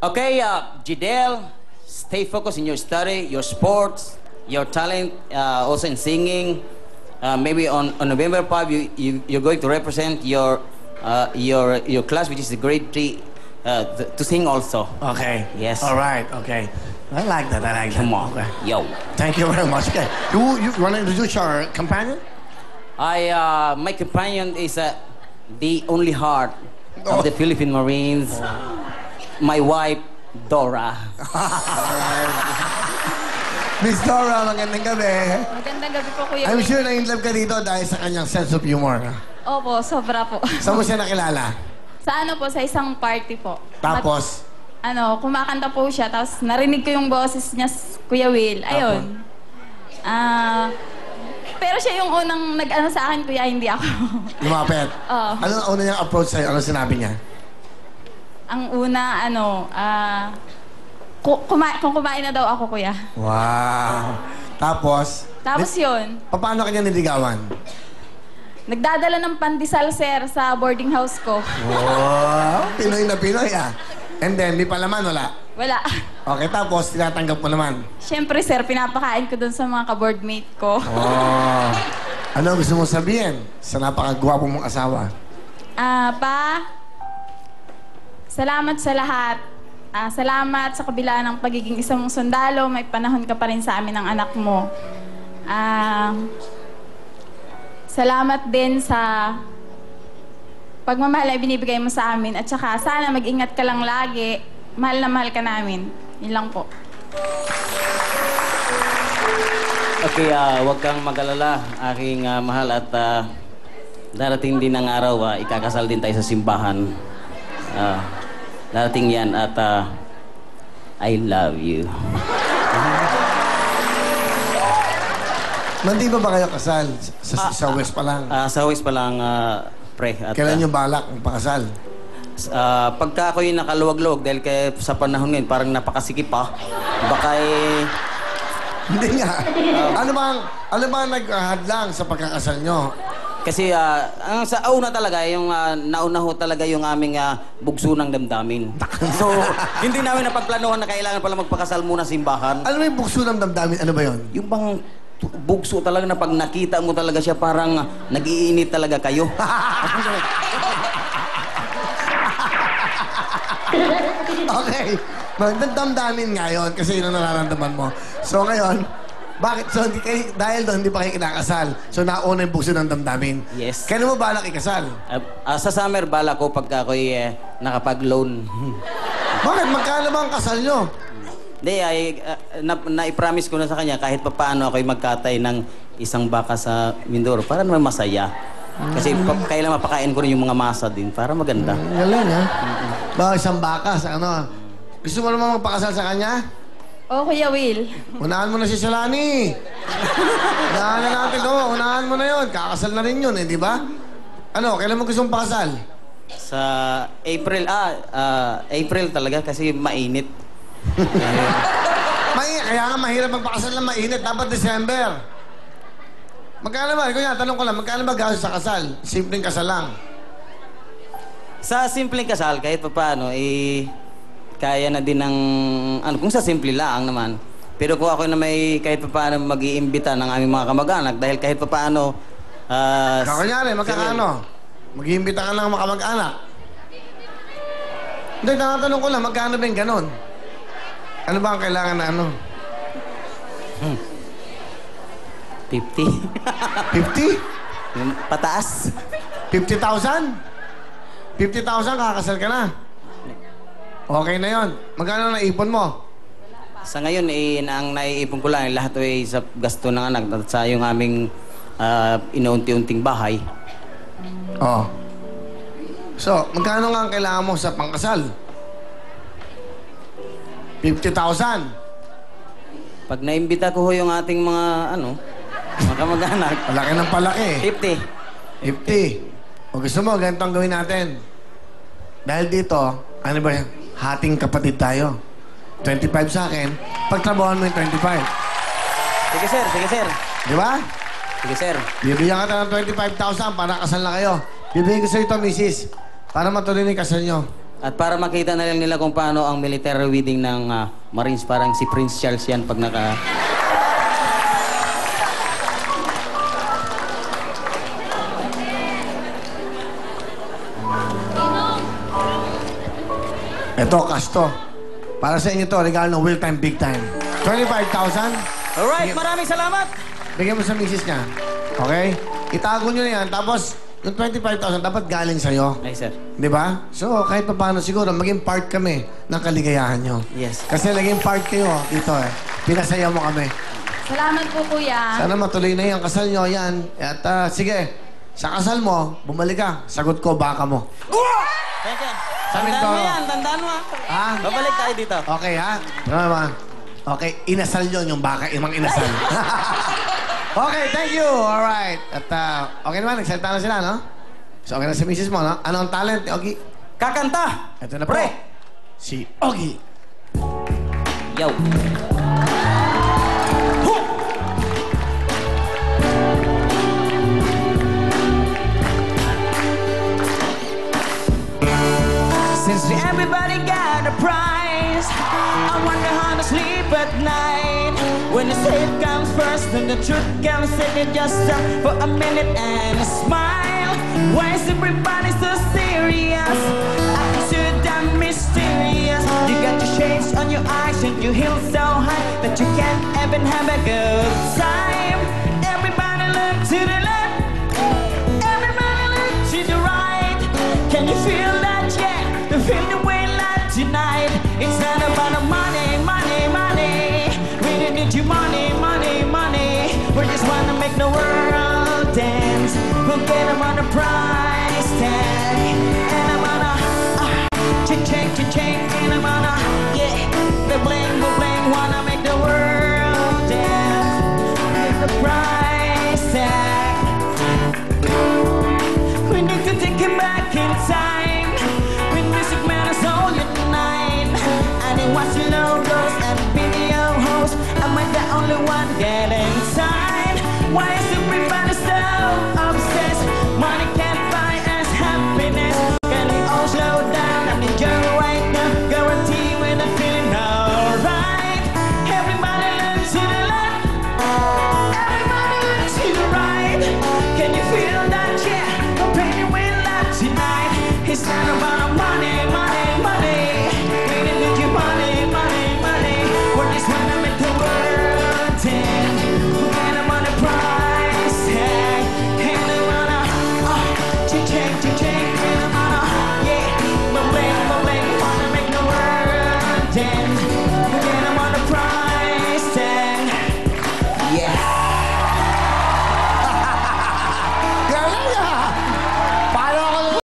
Okay, Jidel, stay focused in your study, your sports, your talent, also in singing. Maybe on November 5, you're going to represent your class, which is the grade 3, to sing also. Okay. Yes. All right. Okay. I like that. I like that. Come on. Okay. Yo. Thank you very much. Okay. You want to introduce your companion? My companion is the only heart of the Philippine Marines. My wife, Dora. Miss Dora, magandang gabi. Magandang gabi po, Kuya I'm Will. sure na-in-love ka dito dahil sa kanyang sense of humor. Opo, sobra po. Saan mo siya nakilala? Sa ano po, sa isang party po. Tapos? Kumakanta po siya, tapos narinig ko yung boses niya, Kuya Will. Ayun. Pero siya yung unang nag-ano sa akin, Kuya, hindi ako. Lumapit? Oo. Ano ang una niyang approach sa'yo? Ano sinabi niya? Ang una, kung kumain na daw ako, Kuya. Wow. Tapos? Tapos yun, Paano kanya niligawan? nagdadala ng pandesal, sir, sa boarding house ko. Wow. Pinoy na Pinoy, ah. And then, may palaman, wala? Wala. Okay, tapos tinatanggap mo naman. Siyempre, sir, pinapakain ko dun sa mga ka-boardmate ko. Oh. Ano gusto mo sabihin sa napakagwapo mong asawa? Salamat sa lahat. Salamat sa kabila ng pagiging isang sundalo, may panahon ka pa rin sa amin ng anak mo. Salamat din sa pagmamahal na binibigay mo sa amin at saka sana mag-ingat ka lang lagi. Mahal na mahal ka namin. Yun lang po. Okay, huwag kang mag-alala, aking mahal, at darating din ang araw, ikakasal din tayo sa simbahan. Darating yan at I love you. Nandi ba kayo kasal? Sa West pa lang? Sa West pa lang, pre. At, Kailan yung balak ng pakasal? pagka ako yung nakaluwag-luwag, dahil sa panahon ngayon, parang napakasikip pa, baka Hindi nga. Ano bang naghahadlang sa pagkakasal nyo? kasi ang sa una talaga, yung nauna ho talaga yung aming bugso ng damdamin. So, hindi namin napagplanuhan na kailangan pala magpakasal muna sa simbahan. Ano yung bukso ng damdamin? Ano ba yun? Yung bang bugso talaga na pag nakita mo talaga siya, parang nag-iinit talaga kayo. Okay. Magdamdamin ngayon kasi yun ang nararamdaman mo. So ngayon, bakit? So dahil doon, hindi pa kayo kinakasal. So nauna yung bukso ng damdamin. Yes. Kailan mo balak ikasal? Sa summer, bala ko pagka ako'y nakapag-loan. Bakit? Magkano ba ang kasal nyo? Hindi, na-promise ko na sa kanya kahit pa paano ako'y magkatay ng isang baka sa Mindoro para naman masaya. Kasi kailan mapakain ko rin yung mga masa din para maganda. Galing, ha? Ba, isang baka sa ano? Gusto mo naman magpakasal sa kanya? Oh, Kuya Will. Unahan mo na si Shalani. Unahan na natin, unahan mo na yun. Kakasal na rin yun, di ba? Ano, kailan mo gusto mong pakasal? Sa April, April talaga kasi mainit. Kaya nga mahirap magpakasal na mainit. Dapat December. Magkano ba? Kuya, tanong ko lang, magkano ba gastos sa kasal? Simpleng kasal lang. Sa simpleng kasal, kahit pa paano, kaya na din ng, kung sa simple lang naman. Pero kung ako na may kahit pa paano mag-iimbita ng aming mga kamag-anak, dahil kahit pa paano, Kunyari, magkakano? Mag-iimbita ka ng mga kamag-anak. Hindi, tinatanong ko lang, magkano ba yung ganon? Ano ba ang kailangan na ano? 50. 50? Yung pataas. 50,000? 50,000, kakasal ka na. Okay na yon. Magkano na ipon mo? Sa ngayon, ang naiipon ko lang, lahat ay sa gasto ng anak at sa yung aming inaunti-unting bahay. Oo. So, magkano nga ang kailangan mo sa pangkasal? 50,000. Pag naimbita ko ho yung ating mga, mga kamag-anak, Palaki ng palaki. 50. 50. O gusto mo, ganito ang gawin natin. Dahil dito, ano ba yan? Hating kapatid tayo. 25 sa akin, pagtrabahoan mo yung 25. Sige, sir. Sige, sir. Di ba? Sige, sir. Bibigyan ka ng 25,000 para kasal na kayo. Bibigyan ko sa ito, misis. Para matuloy na yung kasal nyo. At para makita na lang nila kung paano ang military wedding ng Marines, parang si Prince Charles yan pag naka... Ito, kasto. Para sa inyo to, regalo ng Will Time Big Time. 25,000. Alright, maraming salamat! Bigyan mo sa misis niya. Okay? Itago nyo na yan. Tapos, yung 25,000 dapat galing sa'yo. Ay, sir. Di ba? So, kahit pa paano siguro, maging part kami ng kaligayahan nyo. Yes. Kasi naging part kayo dito eh. Pinasaya mo kami. Salamat po, kuya. Sana matuloy na yan. Kasal nyo, yan. At sige, sa kasal mo, bumalik ka. Sagot ko, baka mo. Thank you. Sabi Tandaan ko- mo yan, tandaan mo. Ha? Babalik tayo dito. Okay, ha? Tama. Okay, inasal yun yung baka, imang inasal. Okay, thank you. Alright. At okay naman, nagsalita na sila, no? So, okay na si misis mo, no? Ano ang talent ni Ogie? Kakanta! Ito na Pre! po. Si Ogie. Yo! Since everybody got a prize, I wonder how to sleep at night. When the hate comes first and the truth comes second, just stop for a minute and smile. Why is everybody so serious? Attitude and mysterious. You got your shades on your eyes and you heels so high that you can't even have a good time. Everybody look to the left, everybody look to the right. Can you feel that? Yeah, you feel the way like tonight. It's not about the money, money, money. We don't need your money, money, money. We just wanna make the world dance. We'll get them on the price tag. And I'm gonna cha-ching, and I'm gonna, yeah, the bling, wanna make the world dance. Get the price tag. We need to take it back in time. When music matters all your night. I didn't watch the logos and video hosts. Am I the only one getting signed? Why is everybody so obsessed? Money can't buy us happiness. Can we all slow down and enjoy right now? Guarantee when I'm feeling alright. Everybody look to the left, everybody look to the right. Can you feel that? Yeah, I'm pretty well up tonight. It's not about money, money, money. We don't need your money, money, money. We're just wanna make the world dance. We're gonna want a price tag. And I wanna, cha-ching, and I wanna, yeah, bling, wanna make the world dance.